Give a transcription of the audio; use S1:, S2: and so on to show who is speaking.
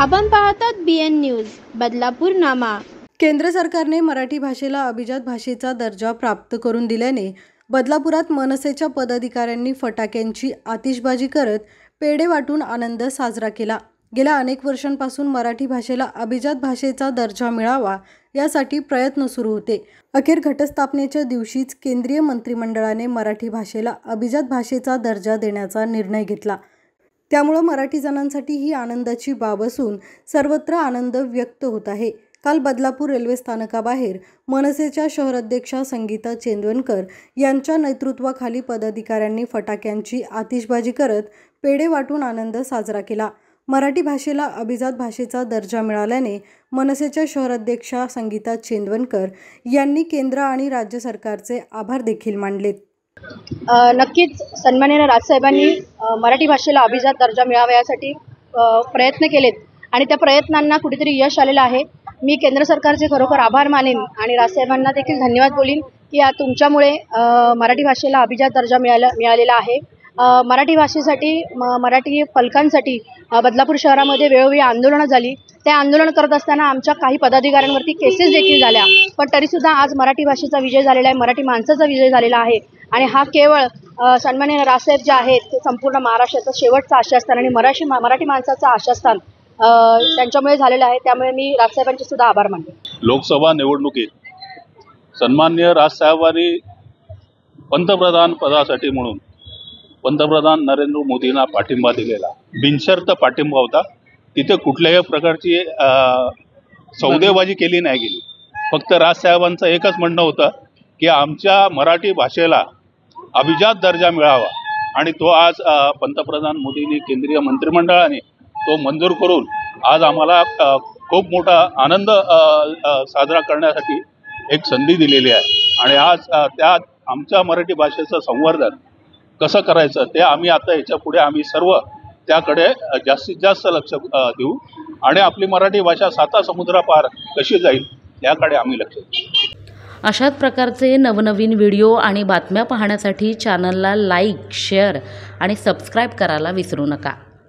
S1: आपण पाहतात BN news Badlapur नामा।
S2: केंद्र सरकारने मराठी भाषेला अभिजात भाषेचा दर्जा प्राप्त करून दिल्याने बदलापुरात मनसेच्या पदाधिकाऱ्यांनी फटाक्यांची आतिषबाजी करत पेढे वाटून आनंद साजरा केला। गेल्या अनेक वर्षांपासून मराठी भाषेला अभिजात भाषेचा दर्जा मिळावा यासाठी प्रयत्न सुरू होते। अखेर घटस्थापनेच्या दिवशीच केंद्रीय मंत्रिमंडळाने मराठी भाषेला अभिजात भाषेचा दर्जा देण्याचा निर्णय घेतला। त्यामुळे मराठी जणांसाठी ही आनंदाची बाब असून सर्वत्र आनंद व्यक्त होत आहे। काल बदलापूर रेल्वे स्थानकाबाहेर मनसेच्या शहराध्यक्षा संगीता चेंदवनकर यांच्या नेतृत्वाखाली पदाधिकाऱ्यांनी फटाक्यांची आतिषबाजी करत पेढे वाटून आनंद साजरा केला। मराठी भाषेला अभिजात भाषेचा दर्जा मिळाल्याने मनसेच्या शहराध्यक्षा संगीता चेंदवनकर यांनी केंद्र आणि राज्य सरकारचे आभार देखील मानलेत।
S3: नक्कीच सन्माननीय राजसाहेबांनी मराठी भाषेला अभिजात दर्जा मिळावा यासाठी प्रयत्न केलेत आणि त्या प्रयत्नांना कुठेतरी यश आलेलं आहे। मी केंद्र सरकारचे खरोखर आभार मानेन आणि राजसाहेबांना देखील धन्यवाद बोलीन की तुमच्यामुळे मराठी भाषेला अभिजात दर्जा मिळालेला आहे। मराठी भाषेसाठी मराठी फलकांसाठी बदलापूर शहरामध्ये वेळोवेळी आंदोलनं झाली। ते आंदोलन करत असताना आमच्या काही पदाधिकाऱ्यांवरती केसेस देखील झाल्या, पण तरीसुद्धा आज मराठी भाषेचा विजय झालेला आहे, मराठी माणसाचा विजय झालेला आहे। आणि हा केवळ सन्माननीय राजसाहेब जे आहेत ते संपूर्ण महाराष्ट्राचं शेवटचं आशास्थान आणि मराठी माणसाचं आशास्थान त्यांच्यामुळे झालेलं आहे। त्यामुळे मी राजसाहेबांचे सुद्धा आभार मानते।
S4: लोकसभा निवडणुकीत सन्माननीय राजसाहेबांनी पंतप्रधान पदासाठी म्हणून पंतप्रधान नरेंद्र मोदींना पाठिंबा दिलेला बिनशर्त पाठिंबा होता। तिथे कुठल्याही प्रकारची सौदेबाजी केली नाही गेली। फक्त राजसाहेबांचं एकच म्हणणं होतं की आमच्या मराठी भाषेला अभिजात दर्जा मिळावा आणि तो आज पंतप्रधान मोदींनी केंद्रीय मंत्रिमंडळाने तो मंजूर करून आज आम्हाला खूप मोठा आनंद साजरा करण्यासाठी एक संधी दिलेली आहे। आणि आज त्या आमच्या मराठी भाषेचं संवर्धन कसं करायचं ते आम्ही आता याच्या पुढे आम्ही सर्व त्याकडे जास्तीत जास्त लक्ष देऊ आणि आपली मराठी भाषा साता समुद्रापार कशी जाईल याकडे आम्ही लक्ष देऊ।
S5: अशाच प्रकारचे नवनवीन व्हिडिओ आणि बातम्या पाहण्यासाठी चॅनलला लाईक, शेअर आणि सबस्क्राईब करायला विसरू नका।